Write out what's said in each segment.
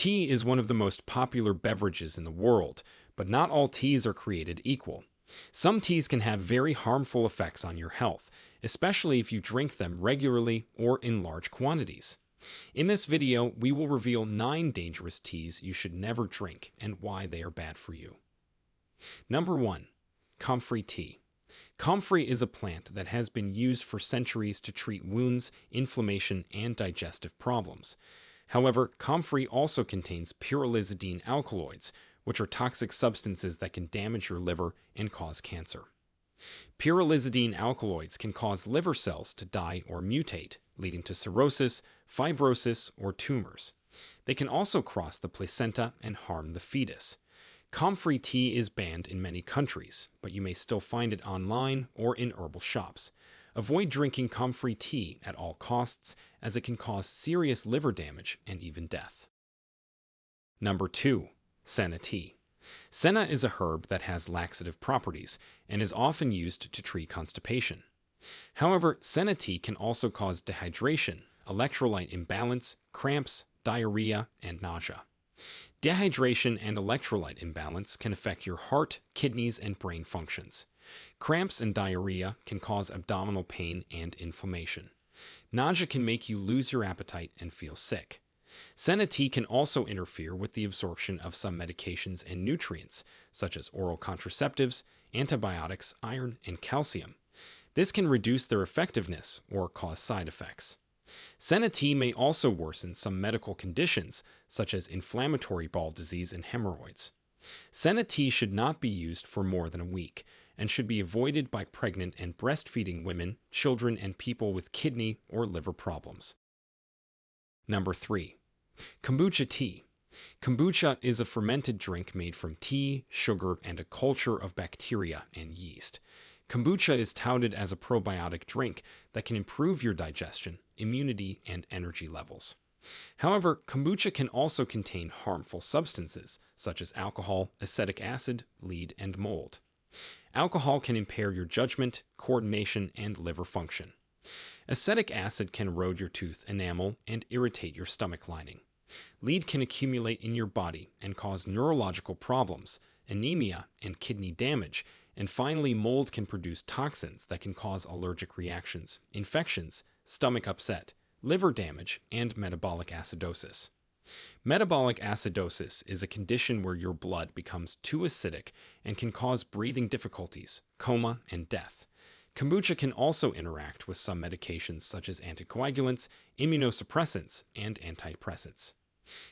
Tea is one of the most popular beverages in the world, but not all teas are created equal. Some teas can have very harmful effects on your health, especially if you drink them regularly or in large quantities. In this video, we will reveal 9 dangerous teas you should never drink and why they are bad for you. Number 1. Comfrey tea. Comfrey is a plant that has been used for centuries to treat wounds, inflammation, and digestive problems. However, comfrey also contains pyrrolizidine alkaloids, which are toxic substances that can damage your liver and cause cancer. Pyrrolizidine alkaloids can cause liver cells to die or mutate, leading to cirrhosis, fibrosis, or tumors. They can also cross the placenta and harm the fetus. Comfrey tea is banned in many countries, but you may still find it online or in herbal shops. Avoid drinking comfrey tea at all costs, as it can cause serious liver damage and even death. Number 2. Senna tea. Senna is a herb that has laxative properties and is often used to treat constipation. However, senna tea can also cause dehydration, electrolyte imbalance, cramps, diarrhea, and nausea. Dehydration and electrolyte imbalance can affect your heart, kidneys, and brain functions. Cramps and diarrhea can cause abdominal pain and inflammation. Nausea can make you lose your appetite and feel sick. Senna tea can also interfere with the absorption of some medications and nutrients, such as oral contraceptives, antibiotics, iron, and calcium. This can reduce their effectiveness or cause side effects. Senna tea may also worsen some medical conditions, such as inflammatory bowel disease and hemorrhoids. Senna tea should not be used for more than a week, and should be avoided by pregnant and breastfeeding women, children, and people with kidney or liver problems. Number 3. Kombucha tea. Kombucha is a fermented drink made from tea, sugar, and a culture of bacteria and yeast. Kombucha is touted as a probiotic drink that can improve your digestion, immunity, and energy levels. However, kombucha can also contain harmful substances, such as alcohol, acetic acid, lead, and mold. Alcohol can impair your judgment, coordination, and liver function. Acetic acid can erode your tooth enamel and irritate your stomach lining. Lead can accumulate in your body and cause neurological problems, anemia, and kidney damage. And finally, mold can produce toxins that can cause allergic reactions, infections, stomach upset, liver damage, and metabolic acidosis. Metabolic acidosis is a condition where your blood becomes too acidic and can cause breathing difficulties, coma, and death. Kombucha can also interact with some medications such as anticoagulants, immunosuppressants, and antidepressants.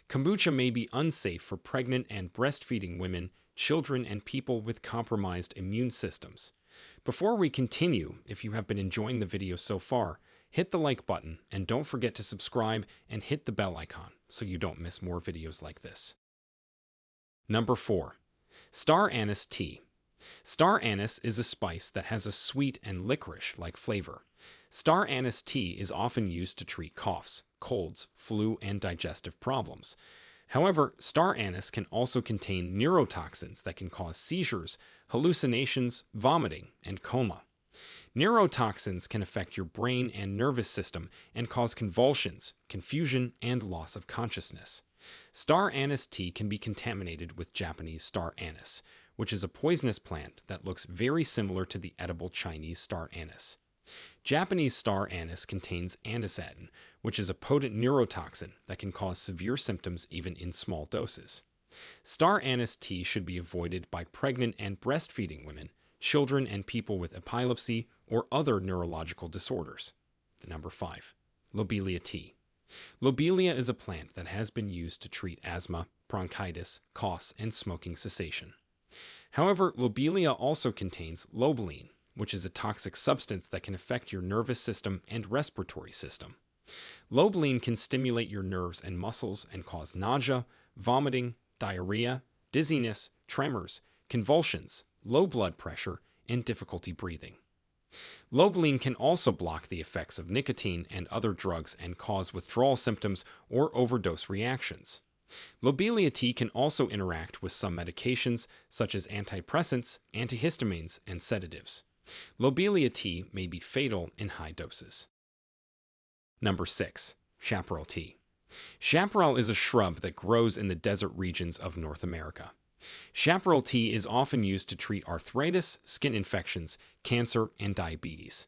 Kombucha may be unsafe for pregnant and breastfeeding women, children, and people with compromised immune systems. Before we continue, if you have been enjoying the video so far, hit the like button and don't forget to subscribe and hit the bell icon so you don't miss more videos like this. Number 4. Star anise tea. Star anise is a spice that has a sweet and licorice-like flavor. Star anise tea is often used to treat coughs, colds, flu, and digestive problems. However, star anise can also contain neurotoxins that can cause seizures, hallucinations, vomiting, and coma. Neurotoxins can affect your brain and nervous system and cause convulsions, confusion, and loss of consciousness. Star anise tea can be contaminated with Japanese star anise, which is a poisonous plant that looks very similar to the edible Chinese star anise. Japanese star anise contains anisatin, which is a potent neurotoxin that can cause severe symptoms even in small doses. Star anise tea should be avoided by pregnant and breastfeeding women, children, and people with epilepsy or other neurological disorders. Number 5. Lobelia tea. Lobelia is a plant that has been used to treat asthma, bronchitis, coughs, and smoking cessation. However, lobelia also contains lobeline, which is a toxic substance that can affect your nervous system and respiratory system. Lobeline can stimulate your nerves and muscles and cause nausea, vomiting, diarrhea, dizziness, tremors, convulsions, low blood pressure, and difficulty breathing. Lobeline can also block the effects of nicotine and other drugs and cause withdrawal symptoms or overdose reactions. Lobelia tea can also interact with some medications such as antidepressants, antihistamines, and sedatives. Lobelia tea may be fatal in high doses. Number 6. Chaparral tea. Chaparral is a shrub that grows in the desert regions of North America. Chaparral tea is often used to treat arthritis, skin infections, cancer, and diabetes.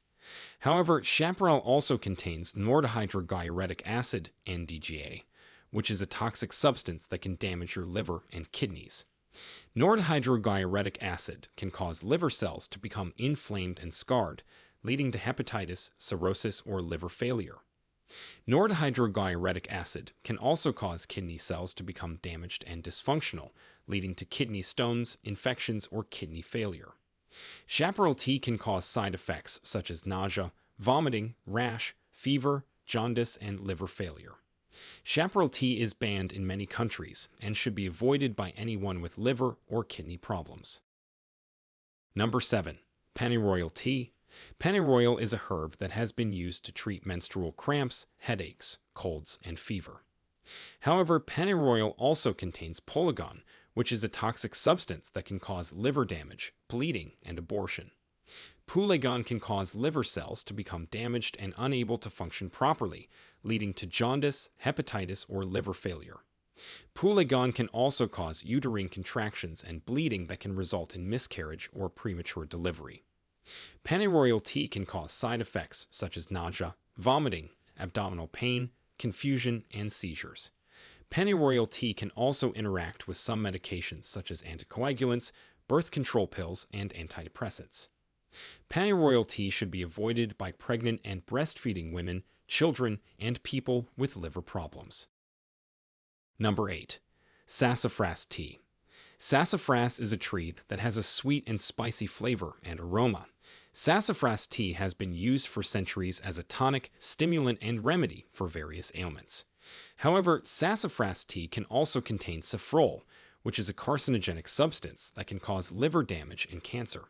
However, chaparral also contains nordohydrodiuretic acid, NDGA, which is a toxic substance that can damage your liver and kidneys. Nordohydrodiuretic acid can cause liver cells to become inflamed and scarred, leading to hepatitis, cirrhosis, or liver failure. Nordohydrodiuretic acid can also cause kidney cells to become damaged and dysfunctional, leading to kidney stones, infections, or kidney failure. Chaparral tea can cause side effects such as nausea, vomiting, rash, fever, jaundice, and liver failure. Chaparral tea is banned in many countries and should be avoided by anyone with liver or kidney problems. Number 7. Pennyroyal tea. Pennyroyal is a herb that has been used to treat menstrual cramps, headaches, colds, and fever. However, pennyroyal also contains polygon, which is a toxic substance that can cause liver damage, bleeding, and abortion. Polygon can cause liver cells to become damaged and unable to function properly, leading to jaundice, hepatitis, or liver failure. Polygon can also cause uterine contractions and bleeding that can result in miscarriage or premature delivery. Pennyroyal tea can cause side effects such as nausea, vomiting, abdominal pain, confusion, and seizures. Pennyroyal tea can also interact with some medications such as anticoagulants, birth control pills, and antidepressants. Pennyroyal tea should be avoided by pregnant and breastfeeding women, children, and people with liver problems. Number 8. Sassafras tea. Sassafras is a tree that has a sweet and spicy flavor and aroma. Sassafras tea has been used for centuries as a tonic, stimulant, and remedy for various ailments. However, sassafras tea can also contain safrole, which is a carcinogenic substance that can cause liver damage and cancer.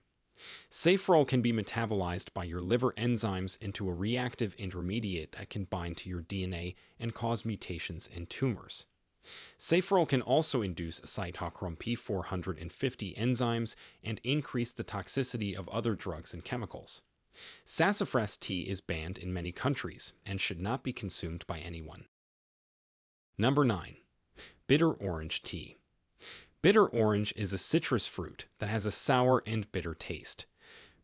Safrole can be metabolized by your liver enzymes into a reactive intermediate that can bind to your DNA and cause mutations and tumors. Safrole can also induce cytochrome P450 enzymes and increase the toxicity of other drugs and chemicals. Sassafras tea is banned in many countries and should not be consumed by anyone. Number 9. Bitter orange tea. Bitter orange is a citrus fruit that has a sour and bitter taste.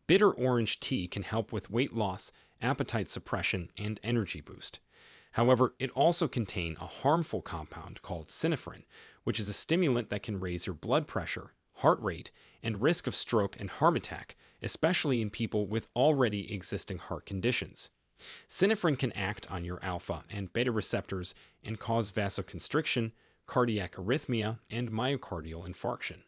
Bitter orange tea can help with weight loss, appetite suppression, and energy boost. However, it also contains a harmful compound called synephrine, which is a stimulant that can raise your blood pressure, heart rate, and risk of stroke and heart attack, especially in people with already existing heart conditions. Synephrine can act on your alpha and beta receptors and cause vasoconstriction, cardiac arrhythmia, and myocardial infarction.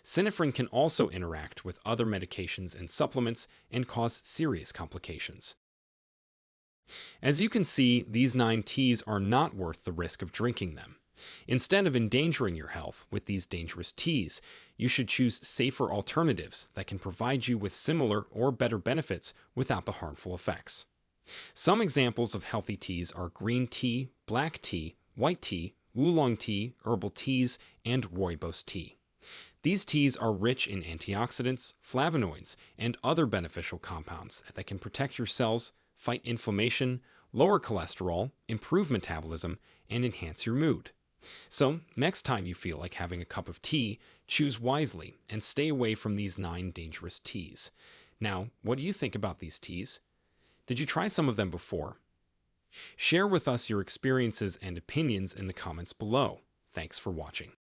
Synephrine can also interact with other medications and supplements and cause serious complications. As you can see, these 9 teas are not worth the risk of drinking them. Instead of endangering your health with these dangerous teas, you should choose safer alternatives that can provide you with similar or better benefits without the harmful effects. Some examples of healthy teas are green tea, black tea, white tea, oolong tea, herbal teas, and rooibos tea. These teas are rich in antioxidants, flavonoids, and other beneficial compounds that can protect your cells, fight inflammation, lower cholesterol, improve metabolism, and enhance your mood. So, next time you feel like having a cup of tea, choose wisely and stay away from these 9 dangerous teas. Now, what do you think about these teas? Did you try some of them before? Share with us your experiences and opinions in the comments below. Thanks for watching.